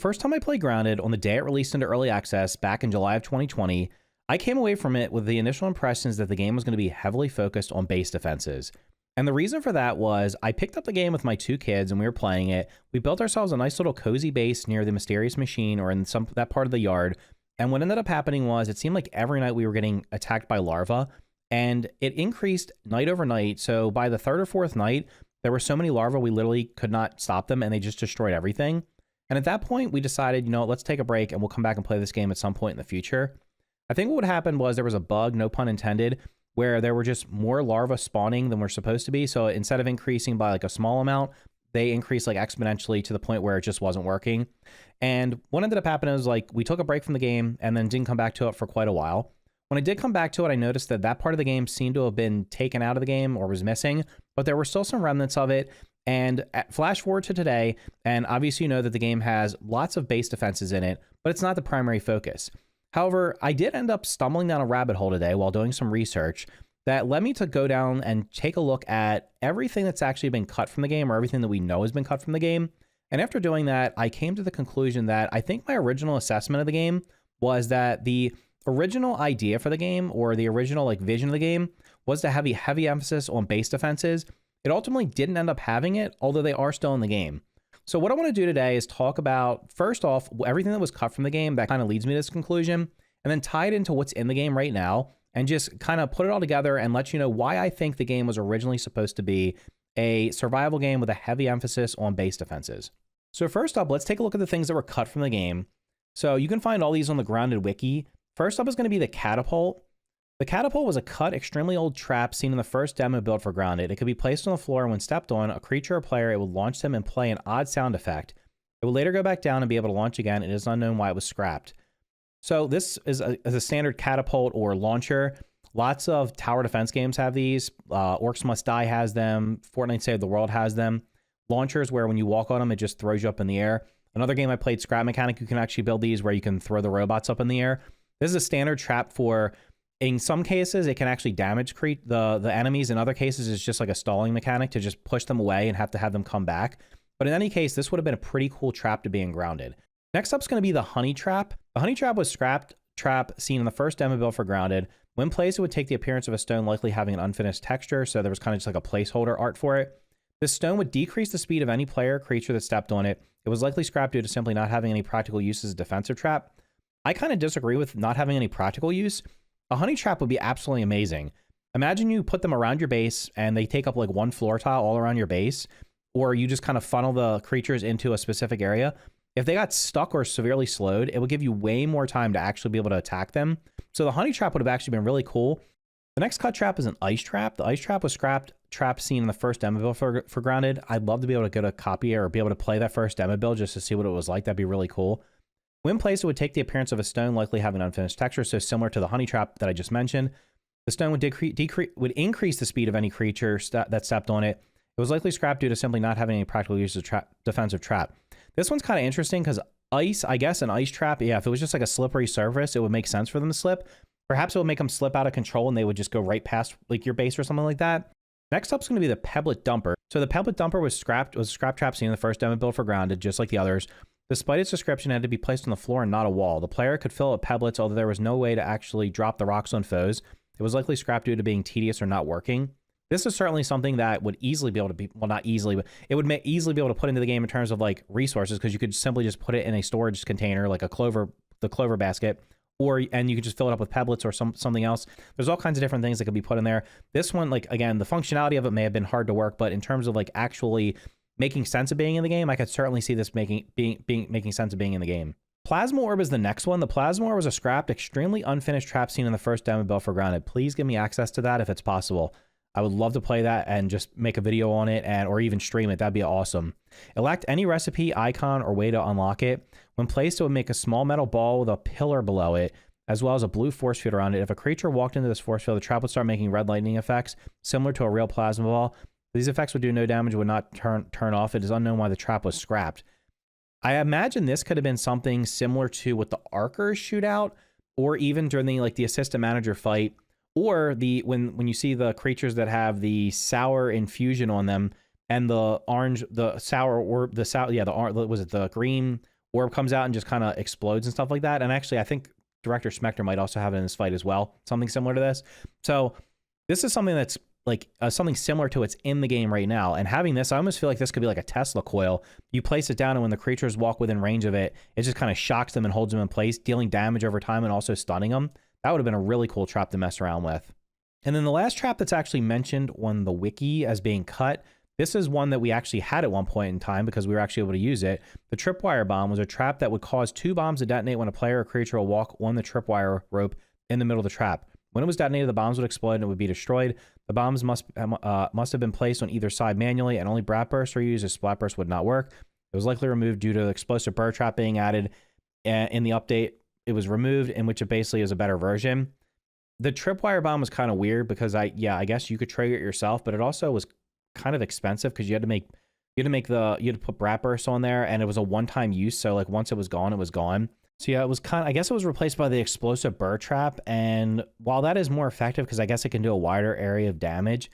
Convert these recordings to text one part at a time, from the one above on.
first time I played Grounded on the day it released into early access back in July of 2020, I came away from it with the initial impressions that the game was going to be heavily focused on base defenses. And the reason for that was I picked up the game with my two kids and we were playing it. We built ourselves a nice little cozy base near the mysterious machine or in that part of the yard. And what ended up happening was it seemed like every night we were getting attacked by larvae, and it increased night over night. So by the third or fourth night, there were so many larvae we literally could not stop them and they just destroyed everything. And at that point, we decided, let's take a break and we'll come back and play this game at some point in the future. I think what would happen was there was a bug, no pun intended, where there were just more larvae spawning than we're supposed to be. So instead of increasing by like a small amount, they increased like exponentially to the point where it just wasn't working. And what ended up happening was like we took a break from the game and then didn't come back to it for quite a while. When I did come back to it, I noticed that that part of the game seemed to have been taken out of the game or was missing, but there were still some remnants of it. And flash forward to today, and obviously you know that the game has lots of base defenses in it, but it's not the primary focus. However, I did end up stumbling down a rabbit hole today while doing some research that led me to go down and take a look at everything that's actually been cut from the game, or everything that we know has been cut from the game. And after doing that, I came to the conclusion that I think my original assessment of the game was that the original idea for the game, or the original like vision of the game, was to have a heavy emphasis on base defenses. It ultimately didn't end up having it, although they are still in the game. So what I want to do today is talk about, first off, everything that was cut from the game that kind of leads me to this conclusion, and then tie it into what's in the game right now, and just kind of put it all together and let you know why I think the game was originally supposed to be a survival game with a heavy emphasis on base defenses. So first up, let's take a look at the things that were cut from the game. So you can find all these on the Grounded wiki. First up is going to be the catapult. The catapult was a cut, extremely old trap seen in the first demo build for Grounded. It could be placed on the floor, and when stepped on, a creature or player, it would launch them and play an odd sound effect. It would later go back down and be able to launch again. It is unknown why it was scrapped. So this is a standard catapult or launcher. Lots of tower defense games have these. Orcs Must Die has them. Fortnite Save the World has them. Launchers where when you walk on them, it just throws you up in the air. Another game I played, Scrap Mechanic, you can actually build these where you can throw the robots up in the air. This is a standard trap for, in some cases, it can actually damage the enemies. In other cases, it's just like a stalling mechanic to just push them away and have to have them come back. But in any case, this would have been a pretty cool trap to be in Grounded. Next up is going to be the honey trap. The honey trap was scrapped trap seen in the first demo build for Grounded. When placed, it would take the appearance of a stone, likely having an unfinished texture, so there was kind of just like a placeholder art for it. This stone would decrease the speed of any player or creature that stepped on it. It was likely scrapped due to simply not having any practical use as a defensive trap. I kind of disagree with not having any practical use. A honey trap would be absolutely amazing. Imagine you put them around your base and they take up like one floor tile all around your base, or you just kind of funnel the creatures into a specific area. If they got stuck or severely slowed, it would give you way more time to actually be able to attack them. So the honey trap would have actually been really cool. The next cut trap is an ice trap. The ice trap was scrapped trap seen in the first demo build for Grounded. I'd love to be able to get a copy or be able to play that first demo build just to see what it was like. That'd be really cool. When placed, it would take the appearance of a stone, likely having an unfinished texture, so similar to the honey trap that I just mentioned. The stone would increase the speed of any creature that stepped on it. It was likely scrapped due to simply not having any practical use of defensive trap. This one's kind of interesting because ice, I guess an ice trap, yeah, if it was just like a slippery surface, it would make sense for them to slip. Perhaps it would make them slip out of control and they would just go right past like your base or something like that. Next up is going to be the pebblet dumper. So the pebblet dumper was a scrap trap seen in the first demo build for Grounded, just like the others. Despite its description, it had to be placed on the floor and not a wall. The player could fill it with pebblets, although there was no way to actually drop the rocks on foes. It was likely scrapped due to being tedious or not working. This is certainly something that would easily be able to be, well, not easily, but it would easily be able to put into the game in terms of like resources, because you could simply just put it in a storage container, like the clover basket, and you could just fill it up with pebblets or something else. There's all kinds of different things that could be put in there. This one, like, again, the functionality of it may have been hard to work, but in terms of like actually making sense of being in the game, I could certainly see this making sense of being in the game. Plasma Orb is the next one. The Plasma Orb was a scrapped, extremely unfinished trap seen in the first demo build for Grounded. Please give me access to that if it's possible. I would love to play that and just make a video on it or even stream it. That'd be awesome. It lacked any recipe, icon, or way to unlock it. When placed, it would make a small metal ball with a pillar below it, as well as a blue force field around it. If a creature walked into this force field, the trap would start making red lightning effects, similar to a real plasma ball. These effects would do no damage, would not turn off. It is unknown why the trap was scrapped. I imagine this could have been something similar to what the Archers shoot out, or even during the assistant manager fight, or when you see the creatures that have the sour infusion on them and the orange, the sour, or the sour, yeah, was it the green orb comes out and just kind of explodes and stuff like that. And actually, I think Director Smector might also have it in this fight as well, something similar to this. So this is something that's like something similar to what's in the game right now. And having this, I almost feel like this could be like a Tesla coil. You place it down, and when the creatures walk within range of it, it just kind of shocks them and holds them in place, dealing damage over time and also stunning them. That would have been a really cool trap to mess around with. And then the last trap that's actually mentioned on the wiki as being cut, this is one that we actually had at one point in time because we were actually able to use it. The tripwire bomb was a trap that would cause 2 bombs to detonate when a player or creature will walk on the tripwire rope in the middle of the trap. When it was detonated, the bombs would explode and it would be destroyed. The bombs must have been placed on either side manually, and only brat bursts were used, as splat burst would not work. It was likely removed due to the explosive burr trap being added in the update. It was removed, in which it basically is a better version. The tripwire bomb was kind of weird because I guess you could trigger it yourself, but it also was kind of expensive because you had to put brat bursts on there, and it was a one-time use. So like once it was gone, it was gone. So yeah, it was I guess it was replaced by the explosive burr trap. And while that is more effective because I guess it can do a wider area of damage,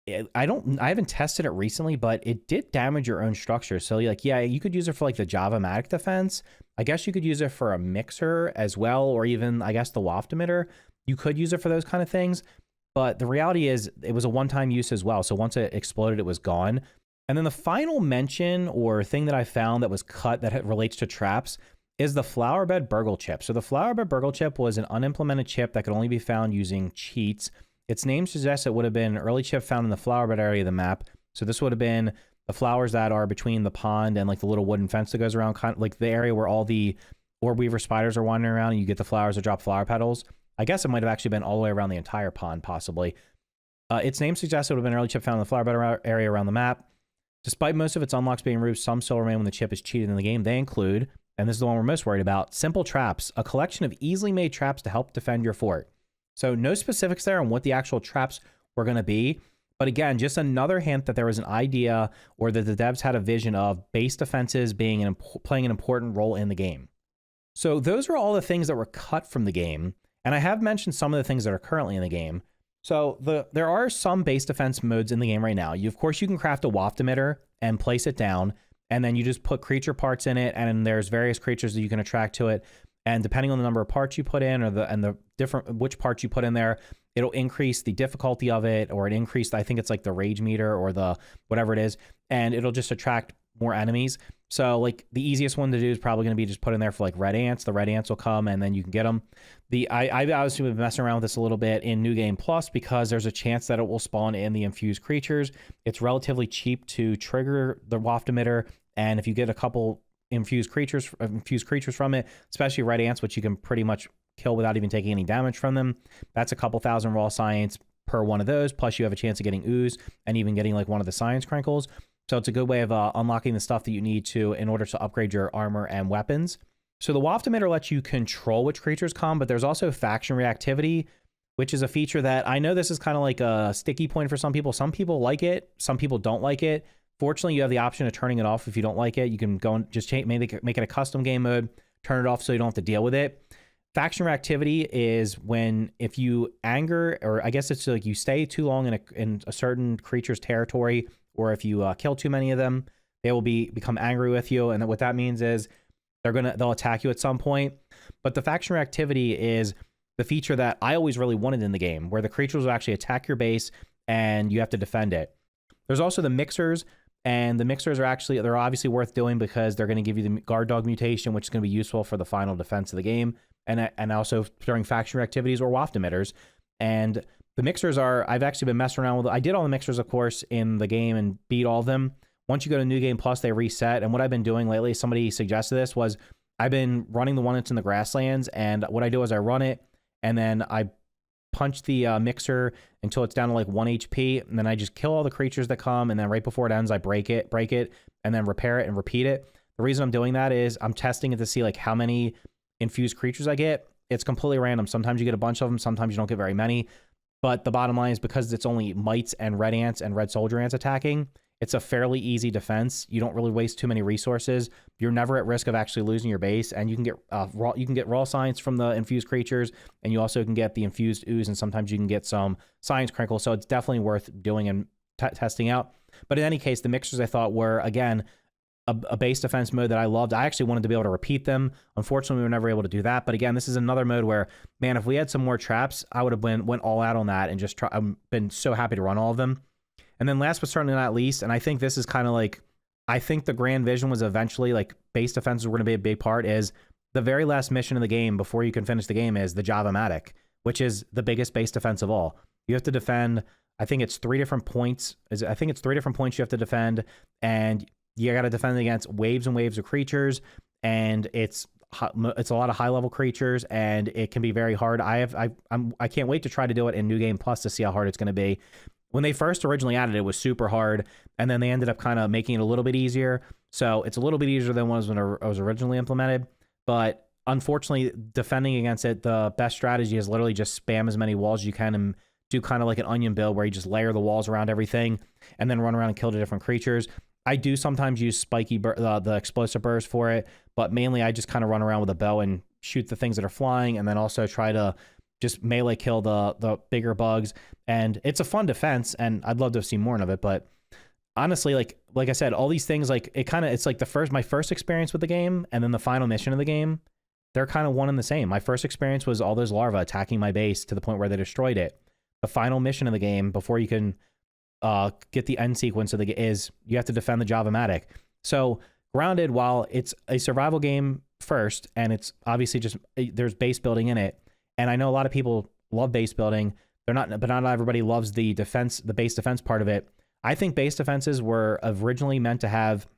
I haven't tested it recently, but it did damage your own structure. So like, yeah, you could use it for like the Java-matic defense. I guess you could use it for a mixer as well, or even I guess the waft emitter. You could use it for those kind of things. But the reality is it was a one-time use as well. So once it exploded, it was gone. And then the final mention or thing that I found that was cut that relates to traps is the flowerbed burgle chip. So the flowerbed burgle chip was an unimplemented chip that could only be found using cheats. Its name suggests it would have been an early chip found in the flowerbed area of the map. So this would have been the flowers that are between the pond and like the little wooden fence that goes around, kind of like the area where all the orb weaver spiders are wandering around, and you get the flowers that drop flower petals. I guess it might have actually been all the way around the entire pond, possibly. Its name suggests it would have been an early chip found in the flowerbed area around the map. Despite most of its unlocks being removed, some still remain when the chip is cheated in the game. They include, and this is the one we're most worried about, simple traps, a collection of easily made traps to help defend your fort. So no specifics there on what the actual traps were going to be. But again, just another hint that there was an idea or that the devs had a vision of base defenses being playing an important role in the game. So those are all the things that were cut from the game. And I have mentioned some of the things that are currently in the game. So there are some base defense modes in the game right now. Of course, you can craft a waft emitter and place it down, and then you just put creature parts in it, and there's various creatures that you can attract to it. And depending on the number of parts you put in, or the different which parts you put in there, it'll increase the difficulty of it, or it increased, I think it's like the rage meter or the whatever it is, and it'll just attract more enemies. So like the easiest one to do is probably going to be just put in there for like red ants. The red ants will come and then you can get them. I've obviously been messing around with this a little bit in New Game Plus because there's a chance that it will spawn in the infused creatures. It's relatively cheap to trigger the waft emitter, and if you get a couple infused creatures from it, especially red ants, which you can pretty much kill without even taking any damage from them, that's a couple thousand raw science per one of those. Plus you have a chance of getting ooze and even getting like one of the science crinkles. So it's a good way of unlocking the stuff that you need to in order to upgrade your armor and weapons. So the waft emitter lets you control which creatures come, but there's also faction reactivity, which is a feature that I know this is kind of like a sticky point for some people. Some people like it, some people don't like it. Fortunately, you have the option of turning it off if you don't like it. You can go and just make it a custom game mode, turn it off so you don't have to deal with it. Faction reactivity is when if you anger, or I guess it's like you stay too long in a certain creature's territory, or if you kill too many of them, they will become angry with you. And what that means is they'll attack you at some point. But the faction reactivity is the feature that I always really wanted in the game, where the creatures will actually attack your base and you have to defend it. There's also the mixers, and the mixers they're obviously worth doing because they're going to give you the guard dog mutation, which is going to be useful for the final defense of the game, and also during faction reactivities or waft emitters. And the mixers I've actually been messing around with. I did all the mixers, of course, in the game and beat all of them. Once you go to New Game Plus, they reset. And what I've been doing lately, somebody suggested this, was I've been running the one that's in the grasslands. And what I do is I run it, and then I punch the mixer until it's down to like 1 HP. And then I just kill all the creatures that come. And then right before it ends, I break it, and then repair it and repeat it. The reason I'm doing that is I'm testing it to see like how many infused creatures I get. It's completely random. Sometimes you get a bunch of them. Sometimes you don't get very many. But the bottom line is because it's only mites and red ants and red soldier ants attacking, it's a fairly easy defense. You don't really waste too many resources. You're never at risk of actually losing your base, and you can get raw science from the infused creatures, and you also can get the infused ooze, and sometimes you can get some science crinkle. So it's definitely worth doing and testing out. But in any case, the mixers I thought were, again, a base defense mode that I loved. I actually wanted to be able to repeat them. Unfortunately, we were never able to do that. But again, this is another mode where, man, if we had some more traps, I would have went all out on that and just I've been so happy to run all of them. And then last but certainly not least, and I think this is kind of like, I think the grand vision was eventually like base defenses were going to be a big part, is the very last mission of the game before you can finish the game is the Java-matic, which is the biggest base defense of all. You have to defend, I think it's 3 different points. I think it's 3 different points you have to defend, and you got to defend against waves and waves of creatures, and it's a lot of high level creatures, and it can be very hard. I can't wait to try to do it in New Game Plus to see how hard it's going to be. When they first originally added it, it was super hard, and then they ended up kind of making it a little bit easier. So it's a little bit easier than when it was originally implemented. But unfortunately, defending against it, the best strategy is literally just spam as many walls as you can and do kind of like an onion build where you just layer the walls around everything and then run around and kill the different creatures. I do sometimes use the explosive burst for it, but mainly I just kind of run around with a bow and shoot the things that are flying, and then also try to just melee kill the bigger bugs. And it's a fun defense, and I'd love to have seen more of it. But honestly, like I said, all these things, like it's like my first experience with the game and then the final mission of the game, they're kind of one and the same. My first experience was all those larvae attacking my base to the point where they destroyed it. The final mission of the game, before you can get the end sequence of the game, is you have to defend the Java-matic. So Grounded, while it's a survival game first, and it's obviously just there's base building in it, and I know a lot of people love base building. But not everybody loves the base defense part of it. I think base defenses were originally meant to have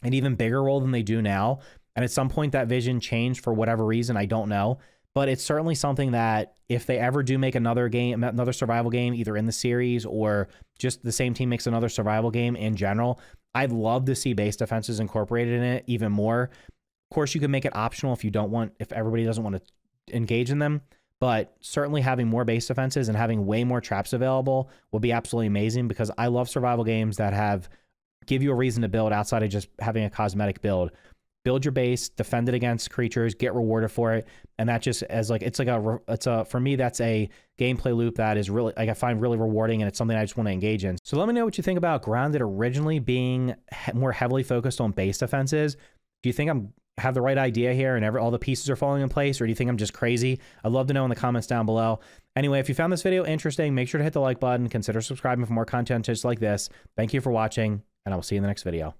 an even bigger role than they do now. And at some point that vision changed for whatever reason, I don't know. But it's certainly something that if they ever do make another survival game, either in the series or just the same team makes another survival game in general, I'd love to see base defenses incorporated in it even more. Of course, you can make it optional if everybody doesn't want to engage in them. But certainly having more base defenses and having way more traps available will be absolutely amazing, because I love survival games that give you a reason to build outside of just having a cosmetic build. Build your base, defend it against creatures, get rewarded for it, and that just for me, that's a gameplay loop that is really, like, I find really rewarding, and it's something I just want to engage in. So let me know what you think about Grounded originally being more heavily focused on base defenses. Do you think I'm have the right idea here and all the pieces are falling in place, or do you think I'm just crazy? I'd love to know in the comments down below. Anyway, if you found this video interesting, make sure to hit the like button, consider subscribing for more content just like this. Thank you for watching, and I will see you in the next video.